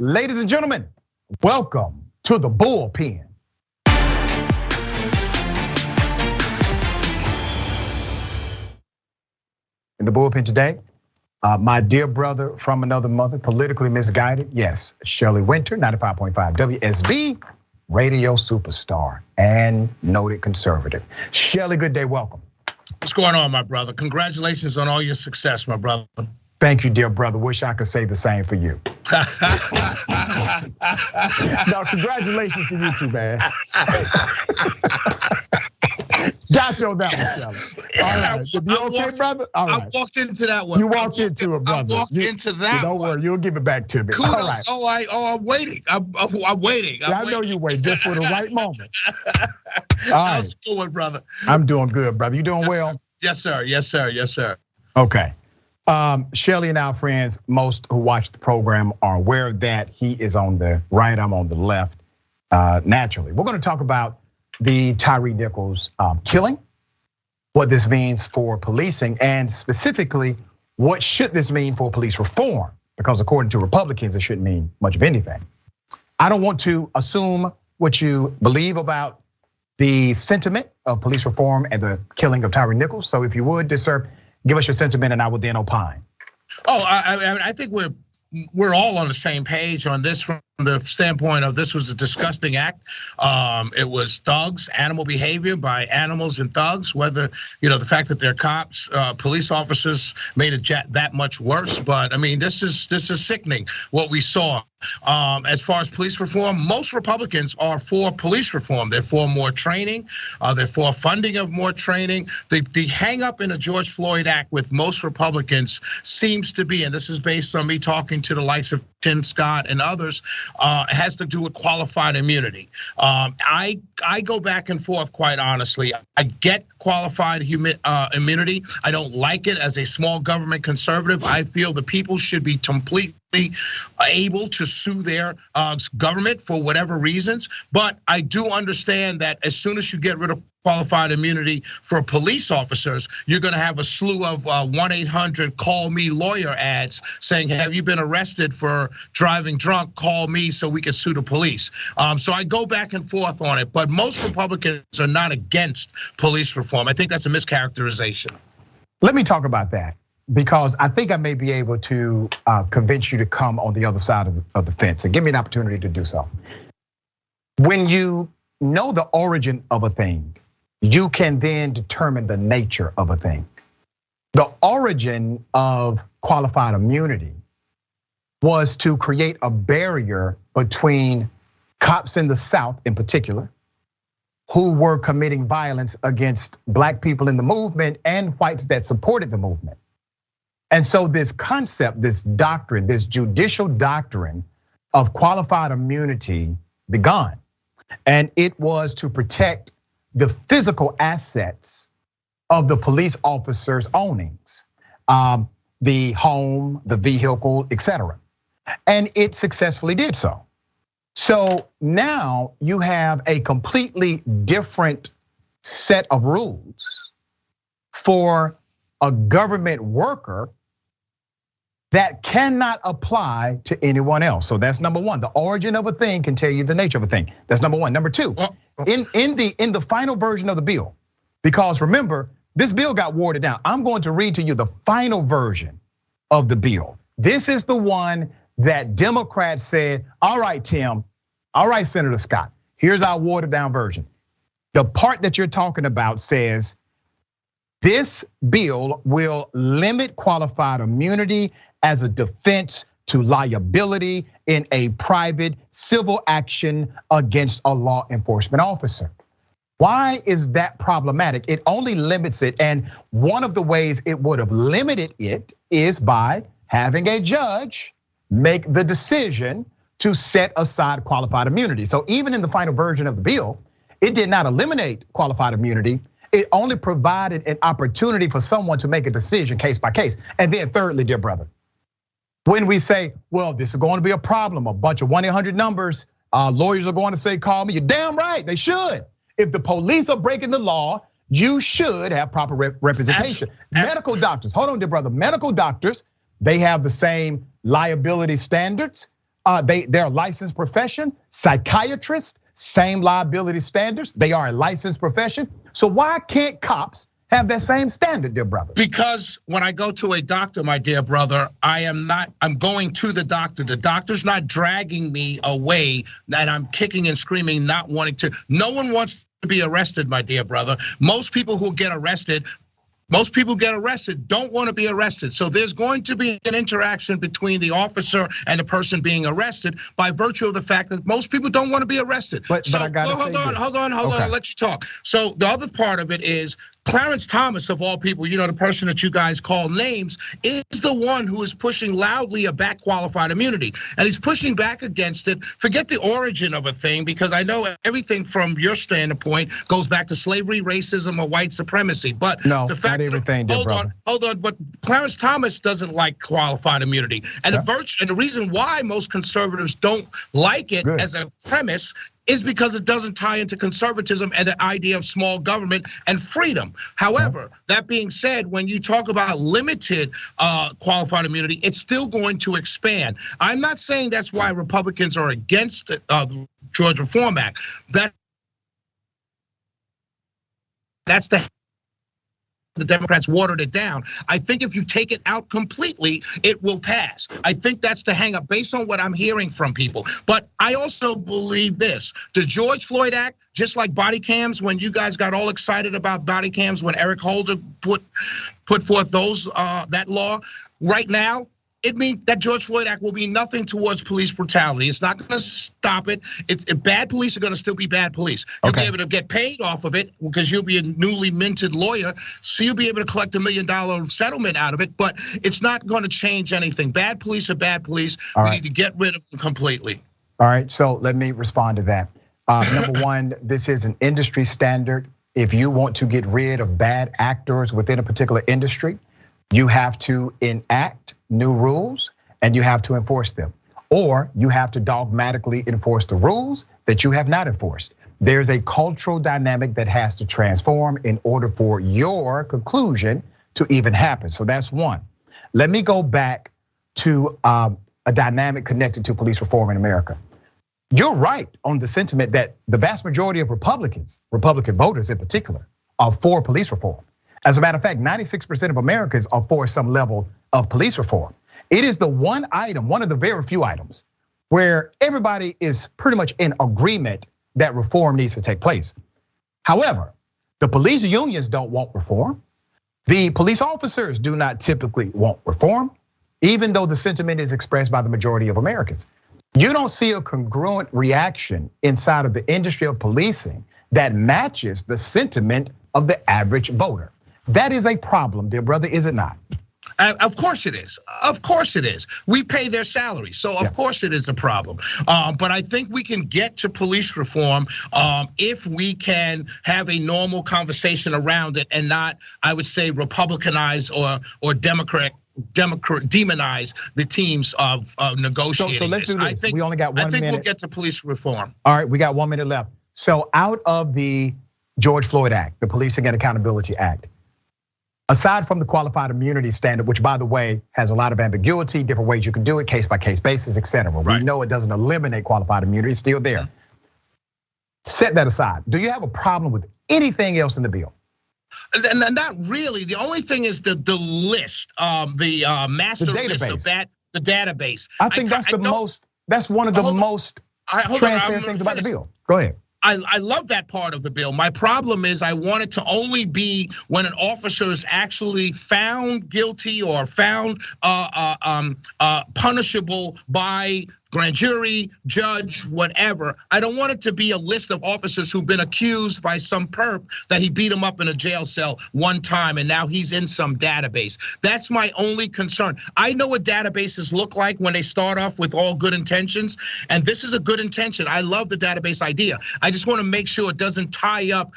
Ladies and gentlemen, welcome to the Bullpen. In the Bullpen today, my dear brother from another mother, politically misguided, yes, Shelley Wynter, 95.5 WSB, radio superstar and noted conservative. Shelley, good day, welcome. What's going on, my brother? Congratulations on all your success, my brother. Thank you, dear brother. Wish I could say the same for you. No, congratulations to you too, man. Got you on that one, Shelley. All right, you okay, brother? All right. I walked into that one. You walked into it, brother. I walked into that one. Don't worry, you'll give it back to me. Kudos. All right. I'm waiting. I'm waiting. I know you wait just for the right moment. All right. How's it going, brother? I'm doing good, brother. You doing well? Yes, sir. Yes, sir. Yes, sir. Okay. Shelley and our friends, most who watch the program are aware that he is on the right, I'm on the left, naturally. We're gonna talk about the Tyre Nichols killing, what this means for policing, and specifically, what should this mean for police reform? Because according to Republicans, it shouldn't mean much of anything. I don't want to assume what you believe about the sentiment of police reform and the killing of Tyre Nichols. So if you would, sir, give us your sentiment and I will then opine. I think we're all on the same page on this from the standpoint of this was a disgusting act. It was thugs, animal behavior by animals and thugs. Whether the fact that they're cops, police officers made it that much worse. But I mean, this is sickening what we saw. As far as police reform, most Republicans are for police reform. They're for more training. They're for funding of more training. The hang up in the George Floyd Act with most Republicans seems to be, and this is based on me talking to the likes of Tim Scott and others, has to do with qualified immunity. I go back and forth, quite honestly. I get qualified immunity. I don't like it as a small government conservative. I feel the people should be completely able to sue their government for whatever reasons. But I do understand that as soon as you get rid of qualified immunity for police officers, you're gonna have a slew of 1-800 call me lawyer ads saying, have you been arrested for driving drunk? Call me so we can sue the police. So I go back and forth on it, but most Republicans are not against police reform. I think that's a mischaracterization. Let me talk about that, because I think I may be able to convince you to come on the other side of the fence and give me an opportunity to do so. When you know the origin of a thing, you can then determine the nature of a thing. The origin of qualified immunity was to create a barrier between cops in the South in particular, who were committing violence against black people in the movement and whites that supported the movement. And so this concept, this doctrine, this judicial doctrine of qualified immunity began. And it was to protect the physical assets of the police officers' ownings, the home, the vehicle, etc. And it successfully did so. So now you have a completely different set of rules for a government worker that cannot apply to anyone else. So that's number one. The origin of a thing can tell you the nature of a thing. That's number one. Number two, in the final version of the bill, because remember, this bill got watered down. I'm going to read to you the final version of the bill. This is the one that Democrats said, all right, Tim, all right, Senator Scott, here's our watered down version. The part that you're talking about says, this bill will limit qualified immunity as a defense to liability in a private civil action against a law enforcement officer. Why is that problematic? It only limits it, and one of the ways it would have limited it is by having a judge make the decision to set aside qualified immunity. So even in the final version of the bill, it did not eliminate qualified immunity. It only provided an opportunity for someone to make a decision case by case. And then thirdly, dear brother, when we say, well, this is going to be a problem, a bunch of 1-800 numbers, lawyers are going to say, call me. You're damn right, they should. If the police are breaking the law, you should have proper representation. Medical doctors, hold on, dear brother. Medical doctors, they have the same liability standards. They're a licensed profession. Psychiatrists, same liability standards. They are a licensed profession. So why can't cops have that same standard, dear brother? Because when I go to a doctor, my dear brother, I'm going to the doctor. The doctor's not dragging me away and I'm kicking and screaming, not wanting to. No one wants to be arrested, my dear brother. Most people who get arrested don't want to be arrested. So there's going to be an interaction between the officer and the person being arrested by virtue of the fact that most people don't want to be arrested. But I gotta hold on, I'll let you talk. So the other part of it is Clarence Thomas, of all people, the person that you guys call names, is the one who is pushing loudly about qualified immunity. And he's pushing back against it. Forget the origin of a thing, because I know everything from your standpoint goes back to slavery, racism, or white supremacy. But no, the fact not everything, hold on, but Clarence Thomas doesn't like qualified immunity. And the reason why most conservatives don't like it as a premise is because it doesn't tie into conservatism and the idea of small government and freedom. However, that being said, when you talk about limited qualified immunity, it's still going to expand. I'm not saying that's why Republicans are against the Georgia Reform Act. That's the Democrats watered it down. I think if you take it out completely, it will pass. I think that's the hang up based on what I'm hearing from people. But I also believe this, the George Floyd Act, just like body cams, when you guys got all excited about body cams, when Eric Holder put forth that law, right now, it means that George Floyd Act will be nothing towards police brutality. It's not gonna stop it. Bad police are gonna still be bad police. You'll be able to get paid off of it because you'll be a newly minted lawyer. So you'll be able to collect $1 million settlement out of it, but it's not gonna change anything. Bad police are bad police. We need to get rid of them completely. All right, so let me respond to that. Number one, this is an industry standard. If you want to get rid of bad actors within a particular industry, you have to enact new rules and you have to enforce them. Or you have to dogmatically enforce the rules that you have not enforced. There's a cultural dynamic that has to transform in order for your conclusion to even happen. So that's one. Let me go back to a dynamic connected to police reform in America. You're right on the sentiment that the vast majority of Republicans, Republican voters in particular, are for police reform. As a matter of fact, 96% of Americans are for some level of police reform. It is the one item, one of the very few items, where everybody is pretty much in agreement that reform needs to take place. However, the police unions don't want reform. The police officers do not typically want reform, even though the sentiment is expressed by the majority of Americans. You don't see a congruent reaction inside of the industry of policing that matches the sentiment of the average voter. That is a problem, dear brother, is it not? Of course it is. Of course it is. We pay their salaries, so of course it is a problem. But I think we can get to police reform if we can have a normal conversation around it and not, I would say, Republicanize or demonize the teams of negotiating. So let's do this. We only got 1 minute. I think we'll get to police reform. All right, we got 1 minute left. So out of the George Floyd Act, the Policing and Accountability Act, aside from the qualified immunity standard, which by the way has a lot of ambiguity, different ways you can do it, case by case basis, et cetera. We know it doesn't eliminate qualified immunity, it's still there. Set that aside. Do you have a problem with anything else in the bill? Not really. The only thing is the list, the master list of that, the database. I think that's one of the most transparent things about the bill. Go ahead. I love that part of the bill. My problem is I want it to only be when an officer is actually found guilty or found punishable by grand jury, judge, whatever. I don't want it to be a list of officers who've been accused by some perp that he beat him up in a jail cell one time and now he's in some database. That's my only concern. I know what databases look like when they start off with all good intentions, and this is a good intention. I love the database idea. I just want to make sure it doesn't tie up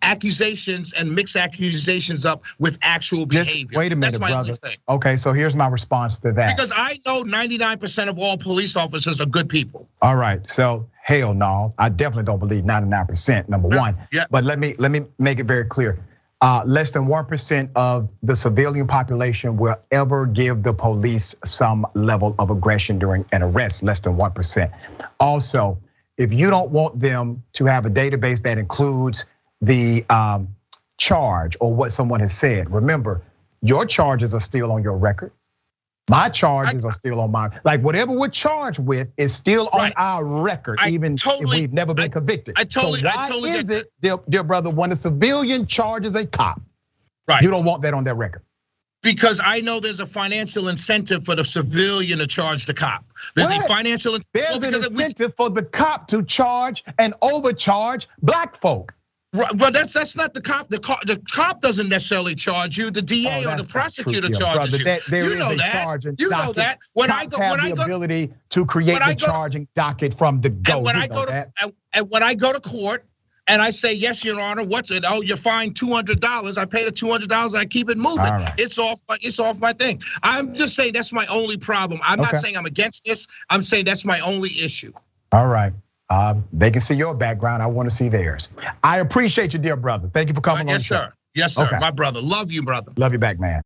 accusations and mix accusations up with actual behavior. Wait a minute, that's my brother. Only thing. Okay, so here's my response to that. Because I know 99% of all police officers are good people. All right, so hell no, I definitely don't believe 99%. Number one, but let me make it very clear. less than 1% of the civilian population will ever give the police some level of aggression during an arrest, less than 1%. Also, if you don't want them to have a database that includes the charge or what someone has said, remember, your charges are still on your record. My charges are still on mine. Like whatever we're charged with is still on our record, even if we've never been convicted. So why is it, dear brother, when a civilian charges a cop, you don't want that on their record? Because I know there's a financial incentive for the civilian to charge the cop. There's a financial incentive for the cop to charge and overcharge black folk. Well, that's not the cop. The cop doesn't necessarily charge you. The DA or the prosecutor charges you. You know that. You know that. When I go, the ability to create the charging docket from the go. And when I go to court and I say, yes, Your Honor, what's it? Oh, you're fined $200. I pay the $200 and I keep it moving. It's off my thing. I'm just saying that's my only problem. I'm not saying I'm against this. I'm saying that's my only issue. All right. They can see your background. I want to see theirs. I appreciate you, dear brother. Thank you for coming on the show. Yes, sir. My brother. Love you, brother. Love you back, man.